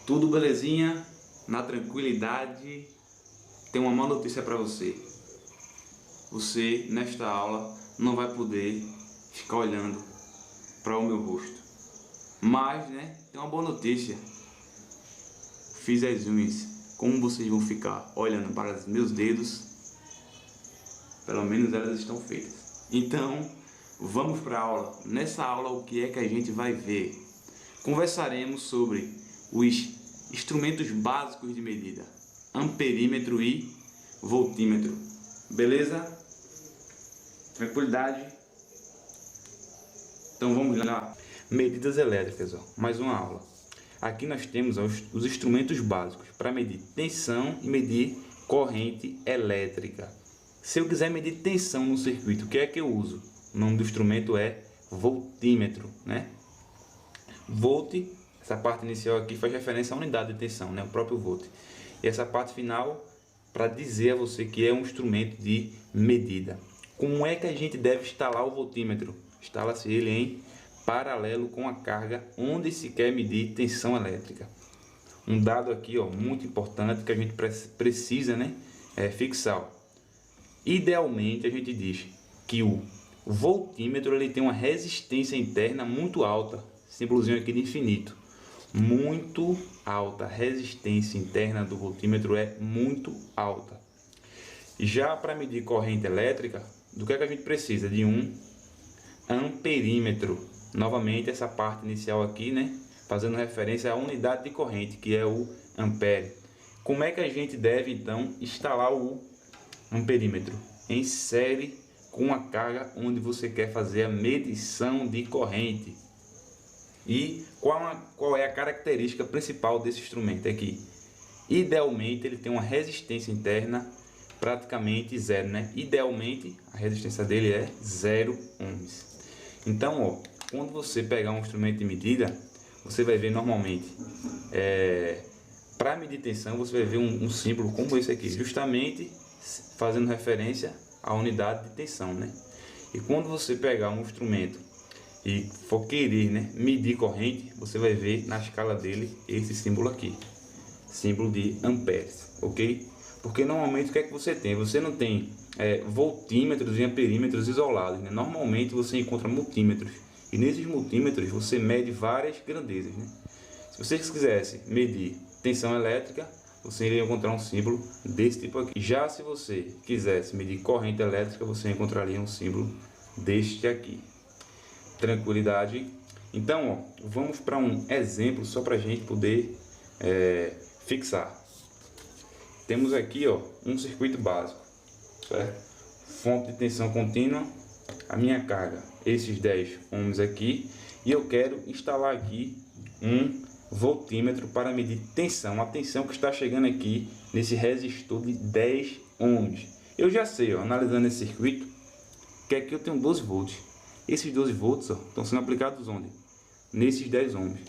Tudo belezinha? Na tranquilidade? Tem uma má notícia para você. Você, nesta aula, não vai poder ficar olhando para o meu rosto. Mas, tem uma boa notícia. Fiz as unhas. Como vocês vão ficar olhando para os meus dedos, pelo menos elas estão feitas. Então, vamos para a aula. Nessa aula, o que é que a gente vai ver? Conversaremos sobre os instrumentos básicos de medida, amperímetro e voltímetro. Beleza? Tranquilidade? Então vamos lá. Medidas elétricas, mais uma aula. Aqui nós temos os instrumentos básicos para medir tensão e medir corrente elétrica. Se eu quiser medir tensão no circuito, o que é que eu uso? O nome do instrumento é voltímetro, Volt, essa parte inicial aqui faz referência à unidade de tensão, o próprio volt. E essa parte final para dizer a você que é um instrumento de medida. Como é que a gente deve instalar o voltímetro? Instala-se ele em paralelo com a carga onde se quer medir tensão elétrica. Um dado aqui muito importante que a gente precisa fixar. Idealmente a gente diz que o voltímetro ele tem uma resistência interna muito alta, símbolozinho aqui de infinito, muito alta. A resistência interna do voltímetro é muito alta. Já para medir corrente elétrica, do que é que a gente precisa? De um amperímetro. Novamente essa parte inicial aqui, fazendo referência à unidade de corrente, que é o ampere. Como é que a gente deve então instalar o amperímetro? Em série com a carga onde você quer fazer a medição de corrente. E qual é a característica principal desse instrumento? É que idealmente ele tem uma resistência interna praticamente zero, Idealmente a resistência dele é 0 ohms. Então, quando você pegar um instrumento de medida, você vai ver normalmente, para medir tensão, você vai ver um símbolo como esse aqui, justamente fazendo referência à unidade de tensão, E quando você pegar um instrumento e for querer medir corrente, você vai ver na escala dele esse símbolo aqui, símbolo de amperes, ok? Porque normalmente o que é que você tem? Você não tem voltímetros e amperímetros isolados, Normalmente você encontra multímetros, e nesses multímetros você mede várias grandezas, Se você quisesse medir tensão elétrica, você iria encontrar um símbolo desse tipo aqui. Já se você quisesse medir corrente elétrica, você encontraria um símbolo deste aqui. Tranquilidade? Então, vamos para um exemplo só para a gente poder fixar. Temos aqui um circuito básico, certo? Fonte de tensão contínua, a minha carga, esses 10 ohms aqui, e eu quero instalar aqui um voltímetro para medir tensão, a tensão que está chegando aqui nesse resistor de 10 ohms. Eu já sei, analisando esse circuito, que aqui eu tenho 12 volts. Esses 12 volts estão sendo aplicados onde? Nesses 10 ohms.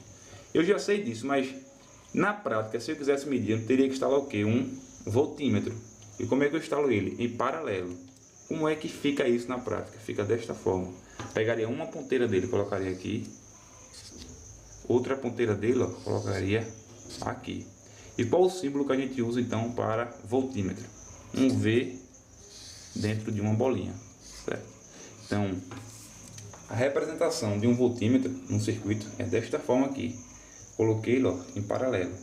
Eu já sei disso, mas na prática, se eu quisesse medir, eu teria que instalar o quê? Um voltímetro. E como é que eu instalo ele? Em paralelo. Como é que fica isso na prática? Fica desta forma. Pegaria uma ponteira dele, colocaria aqui. Outra ponteira dele, colocaria aqui. E qual o símbolo que a gente usa então para voltímetro? Um V dentro de uma bolinha, certo? Então, a representação de um voltímetro no circuito é desta forma aqui. Coloquei ele em paralelo.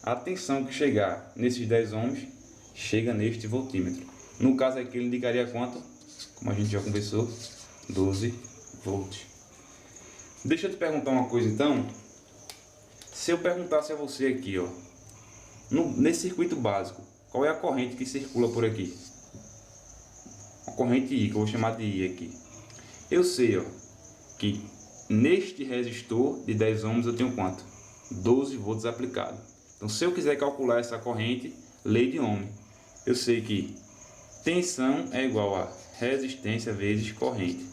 A tensão que chegar nesses 10 ohms chega neste voltímetro. No caso aqui ele indicaria quanto? Como a gente já conversou, 12 volts. Deixa eu te perguntar uma coisa então. Se eu perguntasse a você aqui, nesse circuito básico, qual é a corrente que circula por aqui? A corrente I, que eu vou chamar de I aqui. Eu sei, que neste resistor de 10 ohms eu tenho quanto? 12 volts aplicado. Então, se eu quiser calcular essa corrente, lei de Ohm, eu sei que tensão é igual a resistência vezes corrente.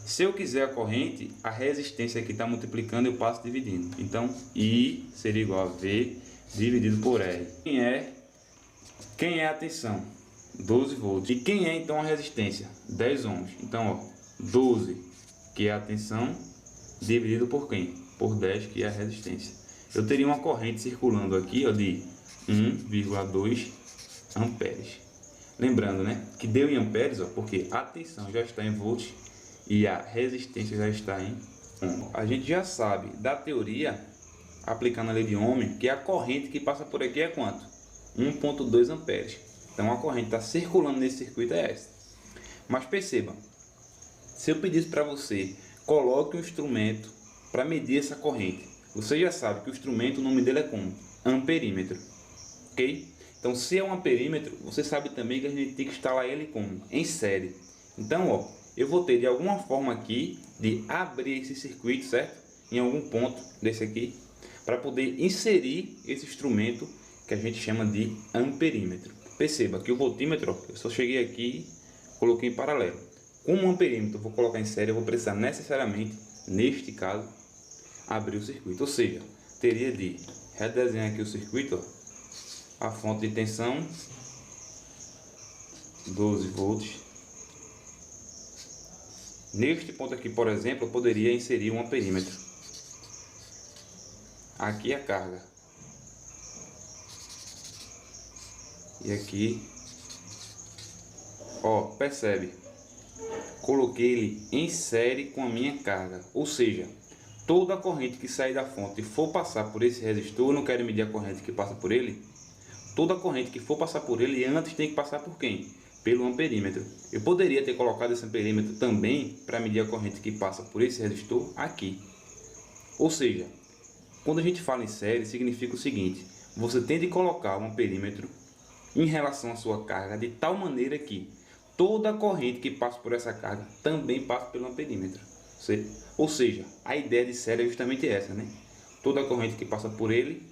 Se eu quiser a corrente, a resistência aqui está multiplicando, eu passo dividindo. Então, I seria igual a V dividido por R. Quem é a tensão? 12 volts. E quem é então a resistência? 10 ohms. Então, 12, que é a tensão, dividido por quem? Por 10, que é a resistência. eu teria uma corrente circulando aqui, ó, de 1,2 amperes. Lembrando, né, que deu em amperes, ó, porque a tensão já está em volts e a resistência já está em ohm. A gente já sabe da teoria, aplicando a lei de Ohm, que a corrente que passa por aqui é quanto? 1,2 amperes. Então a corrente está circulando nesse circuito é essa. Mas perceba, se eu pedisse para você, coloque um instrumento para medir essa corrente. Você já sabe que o instrumento, o nome dele é como? Amperímetro. Ok? Então, se é um amperímetro, você sabe também que a gente tem que instalar ele como? Em série. Então, ó, eu vou ter de alguma forma aqui de abrir esse circuito, certo? Em algum ponto desse aqui, para poder inserir esse instrumento que a gente chama de amperímetro. Perceba que o voltímetro, ó, eu só cheguei aqui e coloquei em paralelo. Como um amperímetro eu vou colocar em série, eu vou precisar necessariamente, neste caso, abrir o circuito. Ou seja, teria de redesenhar aqui o circuito, ó, a fonte de tensão 12 volts. Neste ponto aqui, por exemplo, eu poderia inserir um amperímetro. Aqui a carga. E aqui, ó, percebe? Coloquei ele em série com a minha carga. Ou seja, toda a corrente que sair da fonte e for passar por esse resistor, eu não quero medir a corrente que passa por ele. Toda a corrente que for passar por ele antes tem que passar por quem? Pelo amperímetro. Eu poderia ter colocado esse amperímetro também para medir a corrente que passa por esse resistor aqui. Ou seja, quando a gente fala em série, significa o seguinte: você tem de colocar um amperímetro em relação à sua carga de tal maneira que toda a corrente que passa por essa carga também passa pelo amperímetro. Ou seja, a ideia de série é justamente essa, né? Toda a corrente que passa por ele,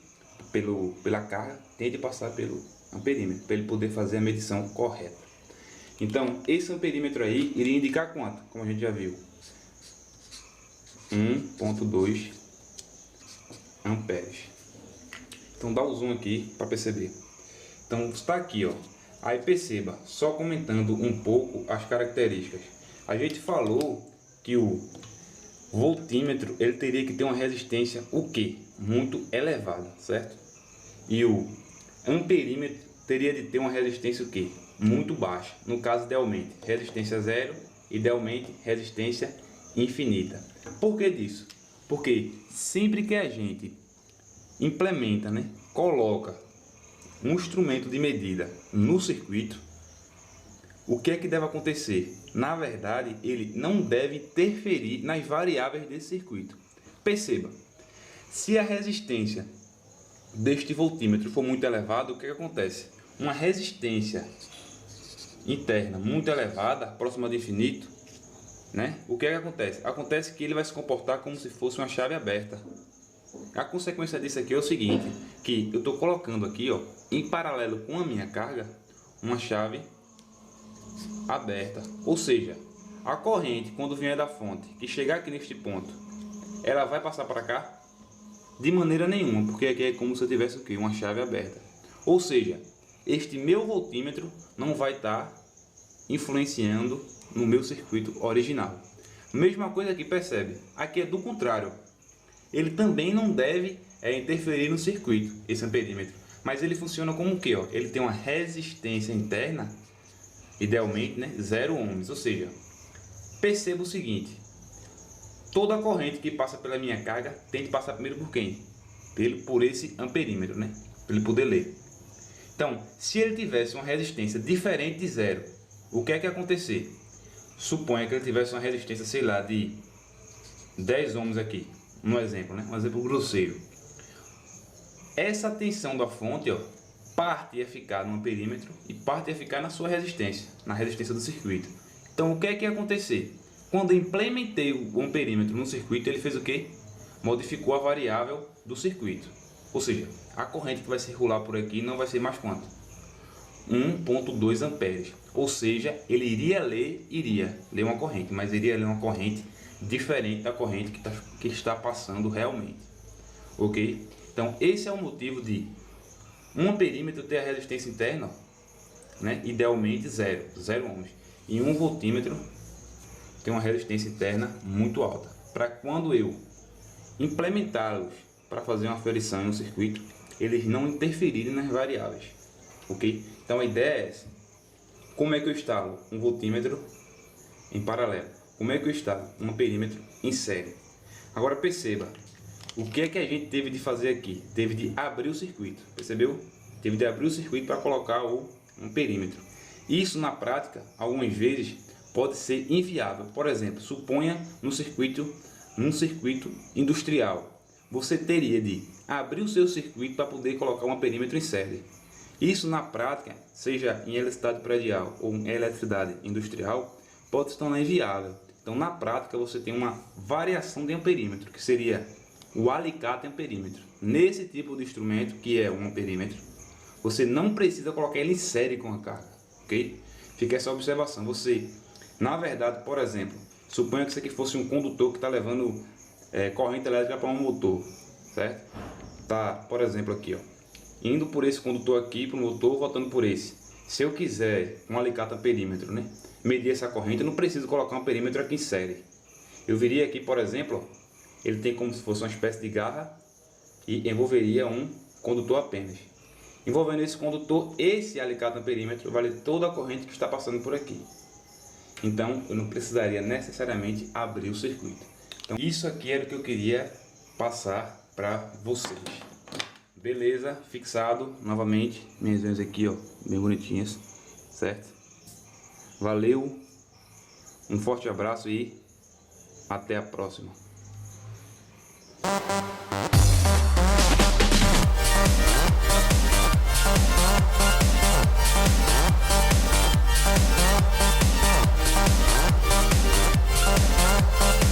pela carga, tem de passar pelo amperímetro, para ele poder fazer a medição correta. Então, esse amperímetro aí iria indicar quanto? Como a gente já viu, 1,2 amperes. Então, dá o zoom aqui para perceber. Então, está aqui, ó. Aí perceba, só comentando um pouco as características. A gente falou que o voltímetro ele teria que ter uma resistência o quê? Muito elevada, certo? E o amperímetro teria de ter uma resistência o quê? Muito baixa. No caso, idealmente, resistência zero, idealmente, resistência infinita. Por que disso? Porque sempre que a gente implementa, né, coloca um instrumento de medida no circuito, o que é que deve acontecer? Na verdade, ele não deve interferir nas variáveis desse circuito. Perceba, se a resistência deste voltímetro for muito elevada, o que acontece? Uma resistência interna muito elevada, próxima de infinito, né? O que acontece? Acontece que ele vai se comportar como se fosse uma chave aberta. A consequência disso aqui é o seguinte, que eu estou colocando aqui, ó, em paralelo com a minha carga, uma chave aberta. Ou seja, a corrente, quando vier da fonte, que chegar aqui neste ponto, ela vai passar para cá? De maneira nenhuma, porque aqui é como se eu tivesse o quê? Uma chave aberta. Ou seja, este meu voltímetro não vai estar influenciando no meu circuito original. Mesma coisa aqui, percebe? Aqui é do contrário. Ele também não deve interferir no circuito, esse amperímetro. Mas ele funciona como o quê? Ó? Ele tem uma resistência interna, idealmente, né? 0 ohms. Ou seja, perceba o seguinte: toda a corrente que passa pela minha carga tem que passar primeiro por quem? Por esse amperímetro, né? Para ele poder ler. Então, se ele tivesse uma resistência diferente de zero, o que é que ia acontecer? Suponha que ele tivesse uma resistência, sei lá, de 10 ohms aqui. Um exemplo, né? Um exemplo grosseiro. Essa tensão da fonte, ó, parte ia ficar no amperímetro e parte ia ficar na sua resistência, na resistência do circuito. Então, o que é que ia acontecer? Quando eu implementei o amperímetro no circuito, ele fez o quê? Modificou a variável do circuito. Ou seja, a corrente que vai circular por aqui não vai ser mais quanto? 1,2 amperes. Ou seja, ele iria ler uma corrente, mas iria ler uma corrente diferente da corrente que está passando realmente. Ok? Então, esse é o motivo de um amperímetro ter a resistência interna, né, idealmente zero ohms. E um voltímetro tem uma resistência interna muito alta. Para quando eu implementá-los para fazer uma aferição no circuito, eles não interferirem nas variáveis, ok? Então a ideia é essa. Como é que eu instalo um voltímetro em paralelo? Como é que eu instalo um amperímetro em série? Agora perceba, o que é que a gente teve de fazer aqui? Teve de abrir o circuito, percebeu? Teve de abrir o circuito para colocar o amperímetro. Isso na prática, algumas vezes, pode ser inviável. Por exemplo, suponha num circuito industrial, você teria de abrir o seu circuito para poder colocar um amperímetro em série. Isso na prática, seja em eletricidade predial ou em eletricidade industrial, pode se tornar inviável. Então na prática você tem uma variação de amperímetro, que seria o alicate amperímetro. Nesse tipo de instrumento, que é um amperímetro, você não precisa colocar ele em série com a carga, ok? Fica essa observação. Você, na verdade, por exemplo, suponha que isso aqui fosse um condutor que está levando corrente elétrica para um motor, certo? Tá, por exemplo, aqui, ó, indo por esse condutor aqui para o motor, voltando por esse. Se eu quiser um alicate amperímetro, né, medir essa corrente, eu não preciso colocar um amperímetro aqui em série. Eu viria aqui, por exemplo, ó, ele tem como se fosse uma espécie de garra e envolveria um condutor apenas. Envolvendo esse condutor, esse alicate amperímetro vai ler toda a corrente que está passando por aqui. Então eu não precisaria necessariamente abrir o circuito. Então isso aqui era o que eu queria passar para vocês. Beleza, fixado novamente, minhas unhas aqui, ó, bem bonitinhas, certo? Valeu, um forte abraço e até a próxima.